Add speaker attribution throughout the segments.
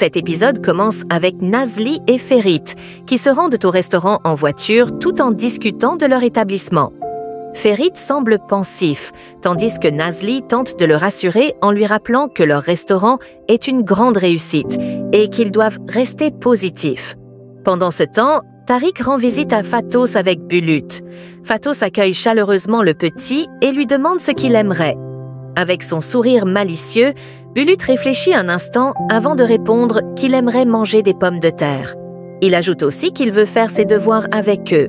Speaker 1: Cet épisode commence avec Nazli et Ferit, qui se rendent au restaurant en voiture tout en discutant de leur établissement. Ferit semble pensif, tandis que Nazli tente de le rassurer en lui rappelant que leur restaurant est une grande réussite et qu'ils doivent rester positifs. Pendant ce temps, Tariq rend visite à Fatos avec Bulut. Fatos accueille chaleureusement le petit et lui demande ce qu'il aimerait. Avec son sourire malicieux, Bulut réfléchit un instant avant de répondre qu'il aimerait manger des pommes de terre. Il ajoute aussi qu'il veut faire ses devoirs avec eux.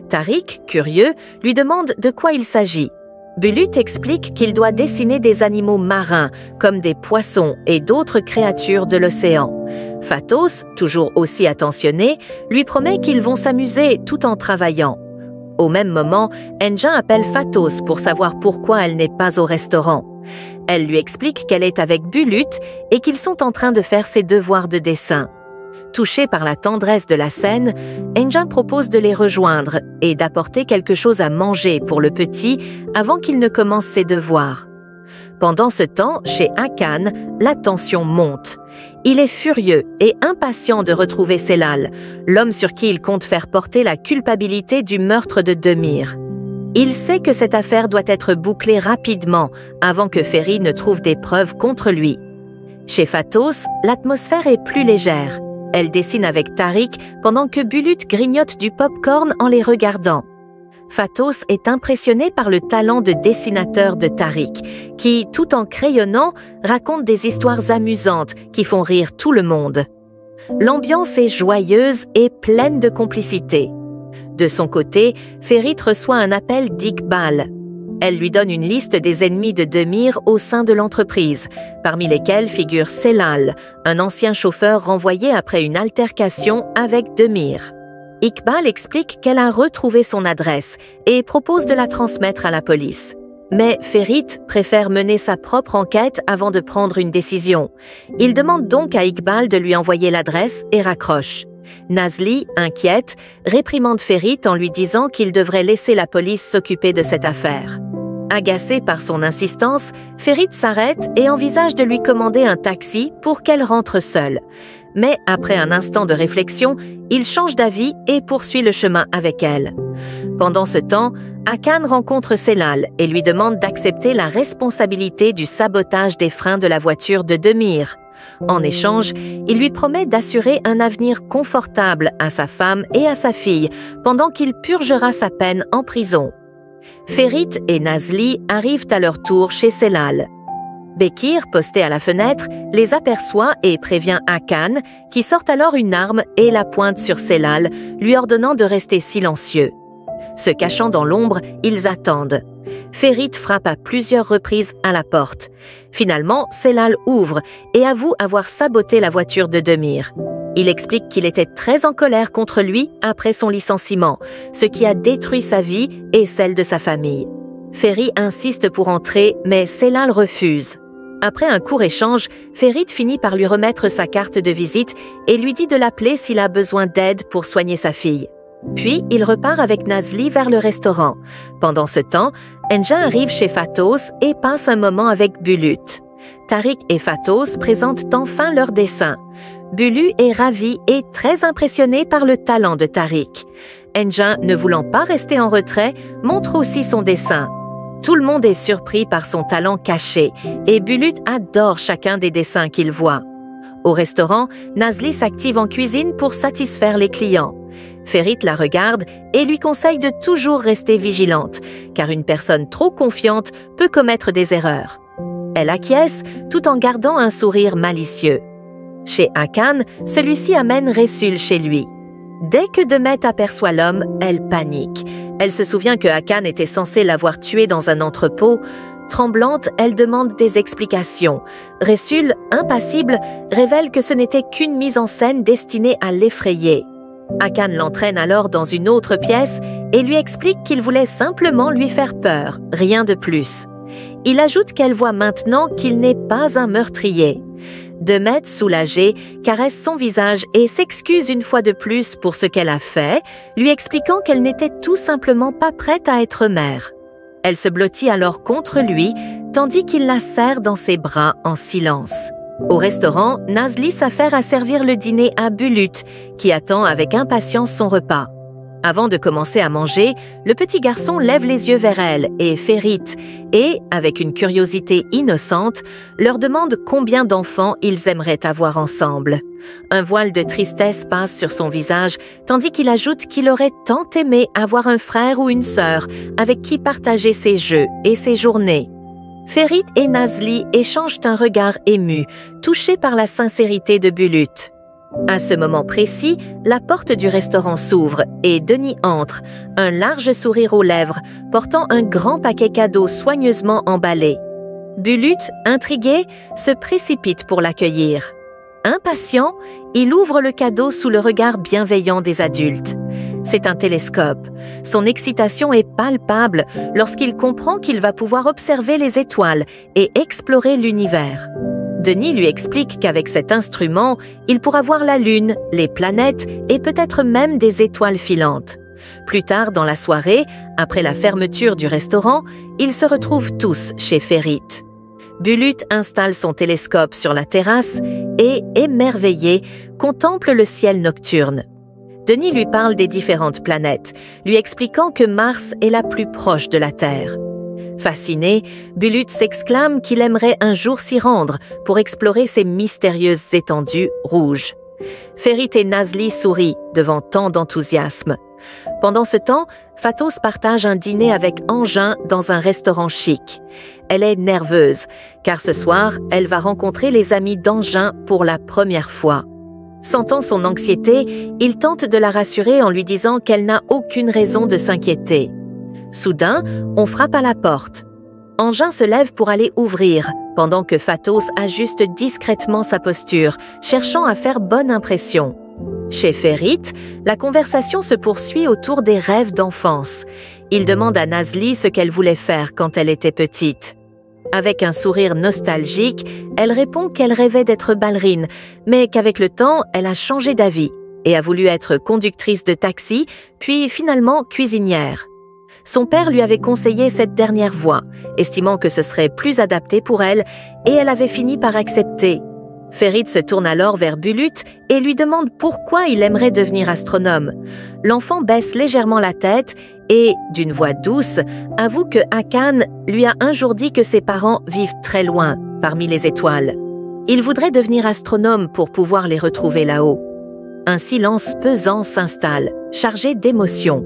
Speaker 1: Tariq, curieux, lui demande de quoi il s'agit. Bulut explique qu'il doit dessiner des animaux marins, comme des poissons et d'autres créatures de l'océan. Fatos, toujours aussi attentionné, lui promet qu'ils vont s'amuser tout en travaillant. Au même moment, Enja appelle Fatos pour savoir pourquoi elle n'est pas au restaurant. Elle lui explique qu'elle est avec Bulut et qu'ils sont en train de faire ses devoirs de dessin. Touché par la tendresse de la scène, Enja propose de les rejoindre et d'apporter quelque chose à manger pour le petit avant qu'il ne commence ses devoirs. Pendant ce temps, chez Hakan, la tension monte. Il est furieux et impatient de retrouver Celal, l'homme sur qui il compte faire porter la culpabilité du meurtre de Demir. Il sait que cette affaire doit être bouclée rapidement avant que Ferry ne trouve des preuves contre lui. Chez Fatos, l'atmosphère est plus légère. Elle dessine avec Tariq pendant que Bulut grignote du pop-corn en les regardant. Fatos est impressionné par le talent de dessinateur de Tariq, qui, tout en crayonnant, raconte des histoires amusantes qui font rire tout le monde. L'ambiance est joyeuse et pleine de complicité. De son côté, Ferit reçoit un appel d'Iqbal. Elle lui donne une liste des ennemis de Demir au sein de l'entreprise, parmi lesquels figure Celal, un ancien chauffeur renvoyé après une altercation avec Demir. Iqbal explique qu'elle a retrouvé son adresse et propose de la transmettre à la police. Mais Ferit préfère mener sa propre enquête avant de prendre une décision. Il demande donc à Iqbal de lui envoyer l'adresse et raccroche. Nazli, inquiète, réprimande Ferit en lui disant qu'il devrait laisser la police s'occuper de cette affaire. Agacé par son insistance, Ferit s'arrête et envisage de lui commander un taxi pour qu'elle rentre seule. Mais après un instant de réflexion, il change d'avis et poursuit le chemin avec elle. Pendant ce temps, Hakan rencontre Celal et lui demande d'accepter la responsabilité du sabotage des freins de la voiture de Demir. En échange, il lui promet d'assurer un avenir confortable à sa femme et à sa fille pendant qu'il purgera sa peine en prison. Ferit et Nazli arrivent à leur tour chez Celal. Bekir, posté à la fenêtre, les aperçoit et prévient Hakan, qui sort alors une arme et la pointe sur Celal, lui ordonnant de rester silencieux. Se cachant dans l'ombre, ils attendent. Ferit frappe à plusieurs reprises à la porte. Finalement, Celal ouvre et avoue avoir saboté la voiture de Demir. Il explique qu'il était très en colère contre lui après son licenciement, ce qui a détruit sa vie et celle de sa famille. Ferit insiste pour entrer, mais Celal refuse. Après un court échange, Ferit finit par lui remettre sa carte de visite et lui dit de l'appeler s'il a besoin d'aide pour soigner sa fille. Puis, il repart avec Nazli vers le restaurant. Pendant ce temps, Enja arrive chez Fatos et passe un moment avec Bulut. Tariq et Fatos présentent enfin leur dessin. Bulut est ravi et très impressionné par le talent de Tariq. Enja, ne voulant pas rester en retrait, montre aussi son dessin. Tout le monde est surpris par son talent caché et Bulut adore chacun des dessins qu'il voit. Au restaurant, Nazli s'active en cuisine pour satisfaire les clients. Ferit la regarde et lui conseille de toujours rester vigilante, car une personne trop confiante peut commettre des erreurs. Elle acquiesce tout en gardant un sourire malicieux. Chez Hakan, celui-ci amène Resul chez lui. Dès que Demet aperçoit l'homme, elle panique. Elle se souvient que Hakan était censé l'avoir tué dans un entrepôt. Tremblante, elle demande des explications. Resul, impassible, révèle que ce n'était qu'une mise en scène destinée à l'effrayer. Hakan l'entraîne alors dans une autre pièce et lui explique qu'il voulait simplement lui faire peur, rien de plus. Il ajoute qu'elle voit maintenant qu'il n'est pas un meurtrier. Demet, soulagée, caresse son visage et s'excuse une fois de plus pour ce qu'elle a fait, lui expliquant qu'elle n'était tout simplement pas prête à être mère. Elle se blottit alors contre lui, tandis qu'il la serre dans ses bras en silence. Au restaurant, Nazli s'affaire à servir le dîner à Bulut, qui attend avec impatience son repas. Avant de commencer à manger, le petit garçon lève les yeux vers elle et Ferit et, avec une curiosité innocente, leur demande combien d'enfants ils aimeraient avoir ensemble. Un voile de tristesse passe sur son visage, tandis qu'il ajoute qu'il aurait tant aimé avoir un frère ou une sœur avec qui partager ses jeux et ses journées. Ferit et Nazli échangent un regard ému, touchés par la sincérité de Bulut. À ce moment précis, la porte du restaurant s'ouvre et Denis entre, un large sourire aux lèvres, portant un grand paquet cadeau soigneusement emballé. Bulut, intrigué, se précipite pour l'accueillir. Impatient, il ouvre le cadeau sous le regard bienveillant des adultes. C'est un télescope. Son excitation est palpable lorsqu'il comprend qu'il va pouvoir observer les étoiles et explorer l'univers. Denis lui explique qu'avec cet instrument, il pourra voir la Lune, les planètes et peut-être même des étoiles filantes. Plus tard dans la soirée, après la fermeture du restaurant, ils se retrouvent tous chez Ferit. Bulut installe son télescope sur la terrasse et, émerveillé, contemple le ciel nocturne. Denis lui parle des différentes planètes, lui expliquant que Mars est la plus proche de la Terre. Fasciné, Bulut s'exclame qu'il aimerait un jour s'y rendre pour explorer ces mystérieuses étendues rouges. Ferit et Nazli sourient devant tant d'enthousiasme. Pendant ce temps, Fatos partage un dîner avec Engin dans un restaurant chic. Elle est nerveuse, car ce soir, elle va rencontrer les amis d'Engin pour la première fois. Sentant son anxiété, il tente de la rassurer en lui disant qu'elle n'a aucune raison de s'inquiéter. Soudain, on frappe à la porte. Engin se lève pour aller ouvrir, pendant que Fatos ajuste discrètement sa posture, cherchant à faire bonne impression. Chez Ferit, la conversation se poursuit autour des rêves d'enfance. Il demande à Nazli ce qu'elle voulait faire quand elle était petite. Avec un sourire nostalgique, elle répond qu'elle rêvait d'être ballerine, mais qu'avec le temps, elle a changé d'avis et a voulu être conductrice de taxi, puis finalement cuisinière. Son père lui avait conseillé cette dernière voie, estimant que ce serait plus adapté pour elle, et elle avait fini par accepter. Ferit se tourne alors vers Bulut et lui demande pourquoi il aimerait devenir astronome. L'enfant baisse légèrement la tête et, d'une voix douce, avoue que Hakan lui a un jour dit que ses parents vivent très loin, parmi les étoiles. Il voudrait devenir astronome pour pouvoir les retrouver là-haut. Un silence pesant s'installe, chargé d'émotions.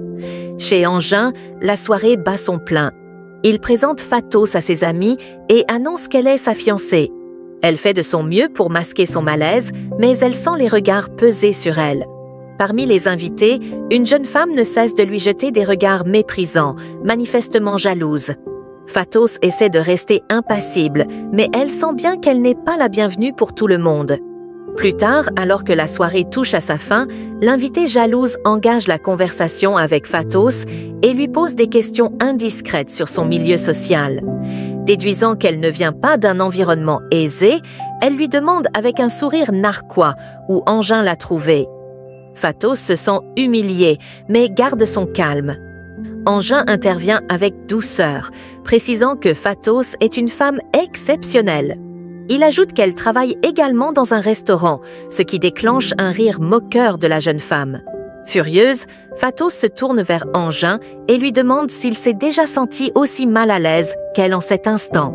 Speaker 1: Chez Engin, la soirée bat son plein. Il présente Fatos à ses amis et annonce qu'elle est sa fiancée. Elle fait de son mieux pour masquer son malaise, mais elle sent les regards peser sur elle. Parmi les invités, une jeune femme ne cesse de lui jeter des regards méprisants, manifestement jalouse. Fatos essaie de rester impassible, mais elle sent bien qu'elle n'est pas la bienvenue pour tout le monde. Plus tard, alors que la soirée touche à sa fin, l'invitée jalouse engage la conversation avec Fatos et lui pose des questions indiscrètes sur son milieu social. Déduisant qu'elle ne vient pas d'un environnement aisé, elle lui demande avec un sourire narquois où Engin l'a trouvée. Fatos se sent humilié, mais garde son calme. Engin intervient avec douceur, précisant que Fatos est une femme exceptionnelle. Il ajoute qu'elle travaille également dans un restaurant, ce qui déclenche un rire moqueur de la jeune femme. Furieuse, Fatos se tourne vers Engin et lui demande s'il s'est déjà senti aussi mal à l'aise qu'elle en cet instant.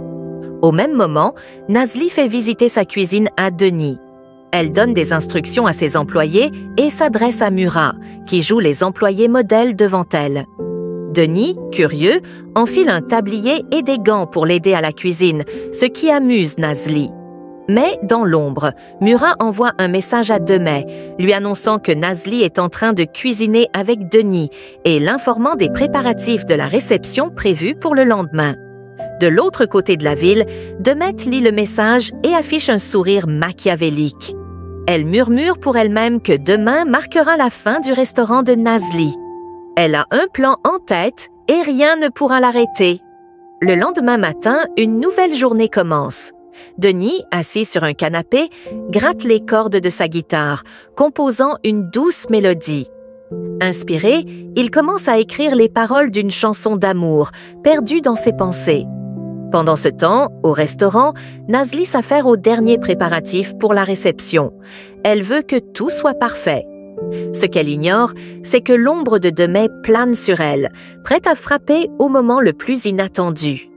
Speaker 1: Au même moment, Nazli fait visiter sa cuisine à Denis. Elle donne des instructions à ses employés et s'adresse à Murat, qui joue les employés modèles devant elle. Denis, curieux, enfile un tablier et des gants pour l'aider à la cuisine, ce qui amuse Nazli. Mais, dans l'ombre, Murat envoie un message à Demey, lui annonçant que Nazli est en train de cuisiner avec Denis et l'informant des préparatifs de la réception prévue pour le lendemain. De l'autre côté de la ville, Demey lit le message et affiche un sourire machiavélique. Elle murmure pour elle-même que demain marquera la fin du restaurant de Nazli. Elle a un plan en tête et rien ne pourra l'arrêter. Le lendemain matin, une nouvelle journée commence. Denis, assis sur un canapé, gratte les cordes de sa guitare, composant une douce mélodie. Inspiré, il commence à écrire les paroles d'une chanson d'amour, perdue dans ses pensées. Pendant ce temps, au restaurant, Nazli s'affaire aux derniers préparatifs pour la réception. Elle veut que tout soit parfait. Ce qu'elle ignore, c'est que l'ombre de Demey plane sur elle, prête à frapper au moment le plus inattendu.